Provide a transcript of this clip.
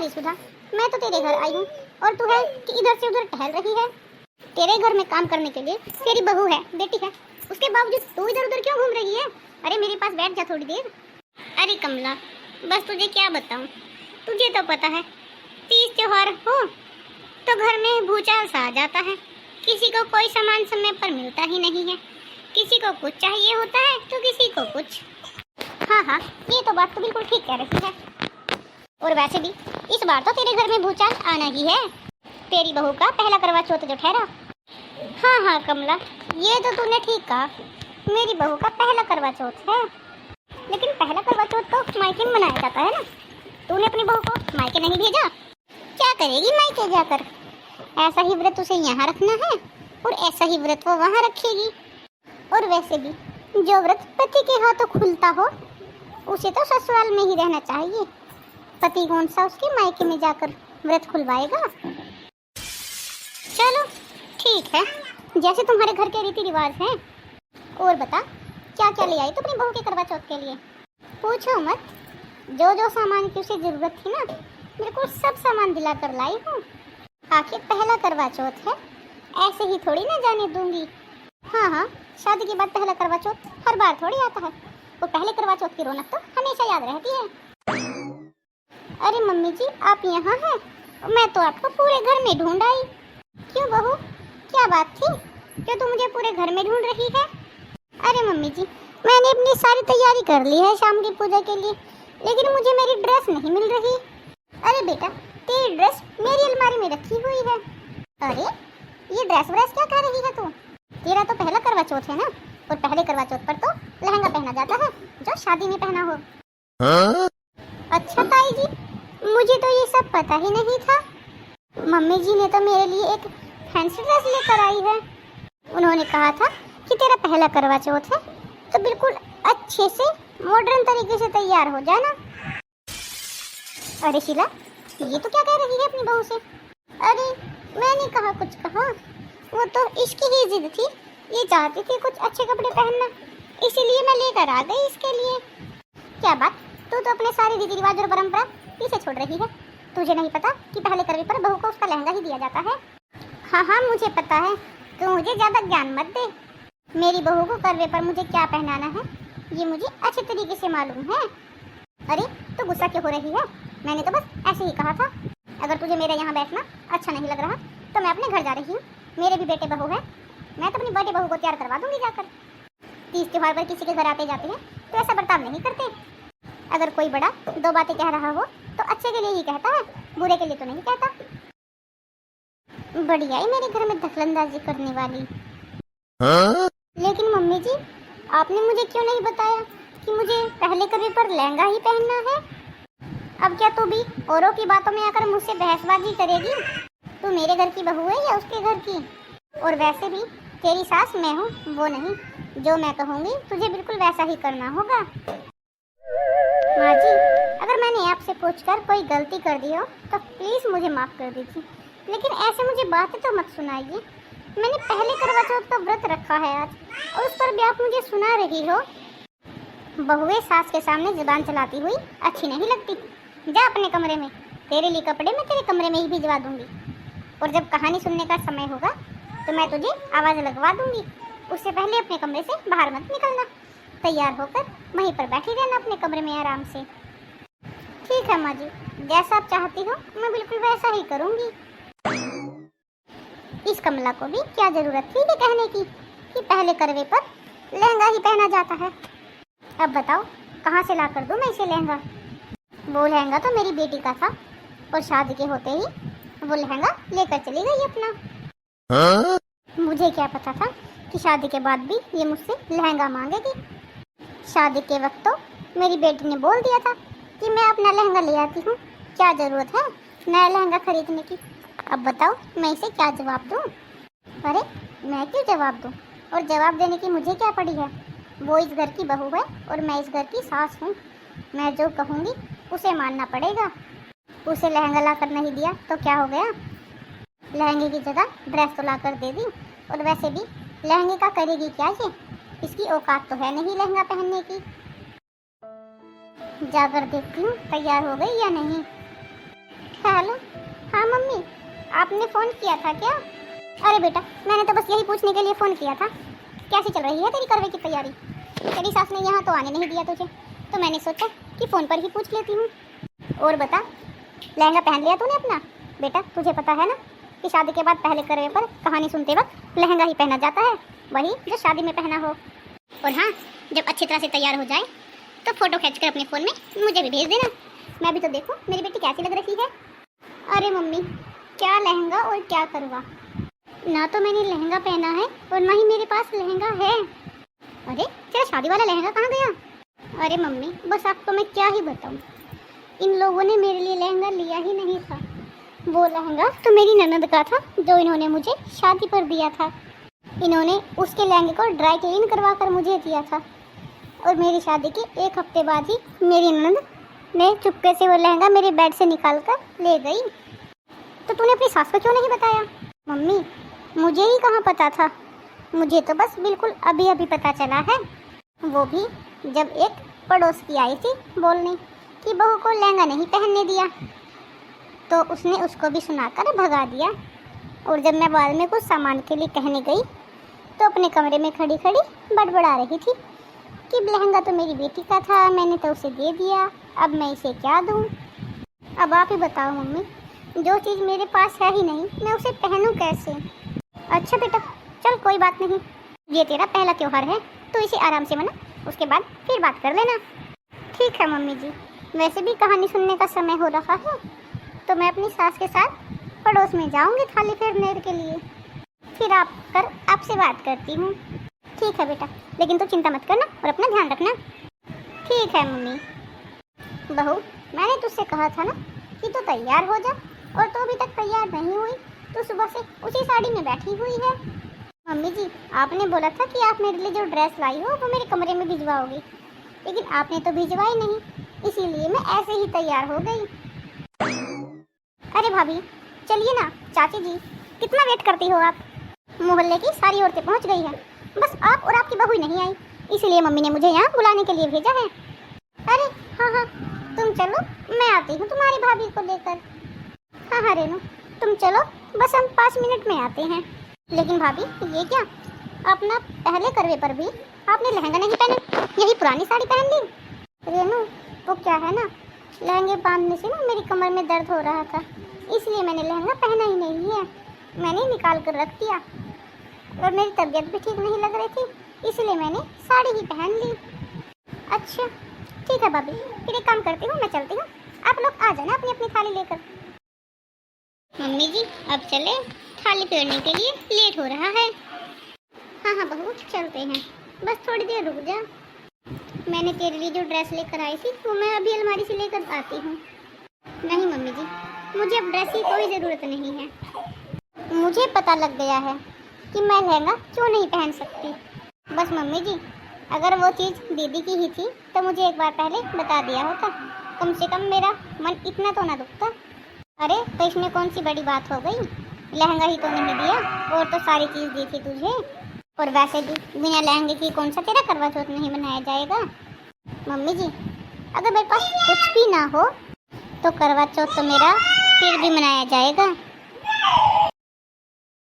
री सुधा, मैं तो तेरे घर आई हूँ और तू है कि इधर से उधर टहल रही है। तेरे घर में काम करने के लिए तेरी बहू है, बेटी है, उसके बावजूद तू इधर उधर क्यों घूम रही है? अरे मेरे पास बैठ जा थोड़ी देर। अरे कमला, बस तुझे क्या बताऊँ, तुझे तो पता है तीज त्योहार हो तो घर में भूचाल सा आ जाता है। किसी को कोई सामान समय पर मिलता ही नहीं है, किसी को कुछ चाहिए होता है तो किसी को कुछ। हाँ हाँ, ये तो बात तो बिल्कुल ठीक कह रही है। और वैसे भी इस बार तो तेरे घर में भूचाल आना ही है, तेरी बहू का पहला करवा चौथ जो ठहरा। हाँ हाँ कमला, ये तो तूने ठीक कहा, मेरी बहू का पहला करवा चौथ है। लेकिन पहला करवा चौथ तो मायके में मनाया जाता है ना, तूने अपनी बहू को मायके नहीं भेजा, क्या करेगी मायके जाकर? ऐसा ही व्रत उसे यहाँ रखना है और ऐसा ही व्रत वो वहाँ रखेगी। और वैसे भी जो व्रत पति के हाथों खुलता हो उसे तो ससुराल में ही रहना चाहिए, पति कौन सा उसके मायके में जाकर व्रत खुलवाएगा। चलो ठीक है, जैसे तुम्हारे घर के रीति रिवाज हैं। और बता, क्या क्या ले आई तो अपनी बहू के करवा चौथ के लिए? पूछो मत, जो जो सामान की उसे जरूरत थी ना, मेरे को सब सामान दिला कर लाई हूँ। आखिर पहला करवा चौथ है, ऐसे ही थोड़ी ना जाने दूंगी। हाँ हाँ, शादी के बाद पहला करवा चौथ हर बार थोड़ी आता है, वो पहले करवा चौथ की रौनक तो हमेशा याद रहती है। अरे मम्मी जी, आप यहाँ हैं? मैं तो आपको पूरे घर में ढूंढ आई। क्यों बहू, क्या बात थी जो तुम मुझे पूरे घर में ढूंढ रही है? अरे मम्मी जी, मैंने अपनी सारी तैयारी कर ली है शाम की पूजा के लिए, लेकिन मुझे मेरी ड्रेस नहीं मिल रही। अरे बेटा, तेरी ड्रेस मेरी अलमारी में रखी हुई है। अरे ये ड्रेस व्रेस क्या कर रही है तू? तेरा तो पहला करवा चौथ है ना, और पहले करवा चौथ पर तो लहंगा पहना जाता है जो शादी में पहना हो। अच्छा ताई जी, मुझे तो ये सब पता ही नहीं था। मम्मी जी ने तो मेरे लिए एक फैंसी ड्रेस लेकर आई है। उन्होंने कहा था कि तेरा पहला करवा चौथ है तो बिल्कुल अच्छे से मॉडर्न तरीके से तैयार हो जाना। अरे शीला, ये तो क्या कह रही है अपनी बहू से? अरे मैंने कहा कुछ कहा, वो तो इश्क की जिद थी, ये चाहती थी कुछ अच्छे कपड़े पहनना, इसीलिए मैं लेकर आ गई इसके लिए। क्या बात, तू तो अपने सारे रीति रिवाज और परंपरा पीछे छोड़ रही है। तुझे नहीं पता कि पहले करवे पर बहू को उसका लहंगा ही दिया जाता है? हाँ हाँ मुझे पता है, तू मुझे ज्यादा ज्ञान मत दे। मेरी बहू को करवे पर मुझे क्या पहनाना है ये मुझे अच्छे तरीके से मालूम है। अरे तो गुस्सा क्यों हो रही है? मैंने तो बस ऐसे ही कहा था। अगर तुझे मेरे यहाँ बैठना अच्छा नहीं लग रहा तो मैं अपने घर जा रही हूँ। मेरे भी बेटे बहू है, मैं तो अपनी बेटे बहू को तैयार करवा दूंगी जाकर। तीज त्योहार पर किसी के घर आते जाते हैं तो ऐसा बर्ताव नहीं करते। अगर कोई बड़ा दो बातें कह रहा हो तो अच्छे के लिए ही कहता है, बुरे के लिए तो नहीं कहता। बढ़िया है मेरे घर में दखलंदाजी करने वाली। लेकिन मम्मी जी, आपने मुझे क्यों नहीं बताया कि मुझे पहले करवे पर लहंगा ही पहनना है? अब क्या तू भी औरों की बातों में आकर मुझसे बहसबाजी करेगी? तू मेरे घर की बहू है या उसके घर की? और वैसे भी तेरी सास मैं हूँ, वो नहीं। जो मैं कहूँगी तुझे बिल्कुल वैसा ही करना होगा। माँ जी, अगर मैंने आपसे पूछकर कोई गलती कर दी हो तो प्लीज़ मुझे माफ़ कर दीजिए, लेकिन ऐसे मुझे बातें तो मत सुनाइए। मैंने पहले करवा चौथ का व्रत रखा है आज, और उस पर भी आप मुझे सुना रही हो। बहुएं सास के सामने जुबान चलाती हुई अच्छी नहीं लगती। जा अपने कमरे में, तेरे लिए कपड़े मैं तेरे कमरे में ही भिजवा दूंगी। और जब कहानी सुनने का समय होगा तो मैं तुझे आवाज़ लगवा दूंगी। उससे पहले अपने कमरे से बाहर मत निकलना, तैयार होकर वहीं पर बैठी रहना अपने कमरे में आराम से। ठीक है माँ जी, जैसा आप चाहती हो मैं बिल्कुल वैसा ही करूँगी। इस कमला को भी क्या जरूरत थी ये कहने की कि पहले करवे पर लहंगा ही पहना जाता है। अब बताओ कहाँ से ला कर दूँ मैं इसे लहंगा? वो लहंगा तो मेरी बेटी का था और शादी के होते ही वो लहंगा लेकर चली गई अपना। मुझे क्या पता था कि शादी के बाद भी ये मुझसे लहंगा मांगेगी। शादी के वक्त तो मेरी बेटी ने बोल दिया था कि मैं अपना लहंगा ले आती हूँ, क्या ज़रूरत है नया लहंगा खरीदने की। अब बताओ मैं इसे क्या जवाब दूँ? अरे मैं क्यों जवाब दूँ? और जवाब देने की मुझे क्या पड़ी है? वो इस घर की बहू है और मैं इस घर की सास हूँ। मैं जो कहूँगी उसे मानना पड़ेगा। उसे लहंगा ला कर नहीं दिया तो क्या हो गया? लहंगे की जगह ड्रेस तो ला कर दे दी। और वैसे भी लहंगे का करेगी क्या ये? इसकी औकात तो है नहीं लहंगा पहनने की। जाकर देखती हूँ तैयार हो गई या नहीं। हेलो। हाँ मम्मी, आपने फ़ोन किया था क्या? अरे बेटा, मैंने तो बस यही पूछने के लिए फ़ोन किया था, कैसी चल रही है तेरी करवे की तैयारी? तेरी सास ने यहाँ तो आने नहीं दिया तुझे, तो मैंने सोचा कि फ़ोन पर ही पूछ लेती हूँ। और बता, लहंगा पहन लिया तूने अपना? बेटा तुझे पता है ना कि शादी के बाद पहले करवे पर कहानी सुनते वक्त लहंगा ही पहना जाता है, वही जो शादी में पहना हो। और हाँ, जब अच्छी तरह से तैयार हो जाए तो फ़ोटो खींचकर अपने फ़ोन में मुझे भी भेज देना, मैं भी तो देखूँ मेरी बेटी कैसी लग रही है। अरे मम्मी, क्या लहंगा और क्या करवा, ना तो मैंने लहंगा पहना है और ना ही मेरे पास लहंगा है। अरे तेरा शादी वाला लहंगा कहाँ गया? अरे मम्मी, बस आपको मैं क्या ही बताऊँ, इन लोगों ने मेरे लिए लहंगा लिया ही नहीं था। वो लहंगा तो मेरी ननद का था जो इन्होंने मुझे शादी पर दिया था। इन्होंने उसके लहंगे को ड्राई क्लीन करवा कर मुझे दिया था और मेरी शादी के 1 हफ्ते बाद ही मेरी ननद ने चुपके से वो लहंगा मेरे बेड से निकाल कर ले गई। तो तूने अपनी सास को क्यों नहीं बताया? मम्मी, मुझे ही कहाँ पता था, मुझे तो बस बिल्कुल अभी अभी पता चला है, वो भी जब एक पड़ोस की आई थी बोलने कि बहू को लहंगा नहीं पहनने दिया, तो उसने उसको भी सुनाकर भगा दिया। और जब मैं बाद में कुछ सामान के लिए कहने गई तो अपने कमरे में खड़ी खड़ी बड़बड़ा रही थी कि लहंगा तो मेरी बेटी का था, मैंने तो उसे दे दिया, अब मैं इसे क्या दूँ? अब आप ही बताओ मम्मी, जो चीज़ मेरे पास है ही नहीं मैं उसे पहनूं कैसे? अच्छा बेटा, चल कोई बात नहीं, ये तेरा पहला त्योहार है तो इसे आराम से मना, उसके बाद फिर बात कर लेना। ठीक है मम्मी जी, वैसे भी कहानी सुनने का समय हो रहा है, तो मैं अपनी सास के साथ पड़ोस में जाऊंगी थाली फेरने के लिए, फिर आपसे बात करती हूँ। ठीक है बेटा, लेकिन तो चिंता मत करना और अपना ध्यान रखना। ठीक है मम्मी। बहू, मैंने तुझसे कहा था ना कि तू तैयार हो जा, और तो अभी तक तैयार नहीं हुई, तो सुबह से उसी साड़ी में बैठी हुई है। मम्मी जी, आपने बोला था कि आप मेरे लिए जो ड्रेस लाई हो वो मेरे कमरे में भिजवाओगी, लेकिन आपने तो भिजवाई नहीं, इसीलिए मैं ऐसे ही तैयार हो गई। अरे भाभी, चलिए ना। चाची जी, कितना वेट करती हो आप? मोहल्ले की सारी औरतें पहुंच गई हैं, बस आप और आपकी बहू ही नहीं आई, इसीलिए मम्मी ने मुझे यहाँ बुलाने के लिए भेजा है। अरे हाँ, तुम चलो, मैं आती हूँ तुम्हारी भाभी को लेकर। हाँ रेनू, तुम चलो, बस हम 5 मिनट में आते हैं। लेकिन भाभी, ये क्या, अपना पहले करवे पर भी आपने लहंगा नहीं पहना, यही पुरानी साड़ी पहन ली। रेनू, वो क्या है ना, लहंगे बांधने से ना मेरी कमर में दर्द हो रहा था, इसलिए मैंने लहंगा पहना ही नहीं है, मैंने निकाल कर रख दिया, और मेरी तबीयत भी ठीक नहीं लग रही थी, इसलिए मैंने साड़ी ही पहन ली। अच्छा ठीक है भाभी, फिर एक काम करती हूँ, मैं चलती हूँ, आप लोग आ जाना अपनी अपनी थाली लेकर। मम्मी जी, अब चले, थाली फेरने के लिए लेट हो रहा है। हाँ बहू, चलते हैं, बस थोड़ी देर रुक जा, मैंने तेरे लिए जो ड्रेस लेकर आई थी वो मैं अभी अलमारी से लेकर आती हूँ। नहीं मम्मी जी, मुझे अब ड्रेस की कोई ज़रूरत नहीं है, मुझे पता लग गया है कि मैं लहंगा क्यों नहीं पहन सकती। बस मम्मी जी, अगर वो चीज़ दीदी की ही थी तो मुझे एक बार पहले बता दिया होता, कम से कम मेरा मन इतना तो ना दुखता। अरे तो इसमें कौन सी बड़ी बात हो गई, लहंगा ही तो नहीं दिया, और तो सारी चीज़ दी थी तुझे, और वैसे भी बिना लहंगे की कौन सा तेरा करवा चौथ नहीं मनाया जाएगा। मम्मी जी, अगर मेरे पास कुछ भी ना हो तो करवा चौथ तो मेरा फिर भी मनाया जाएगा।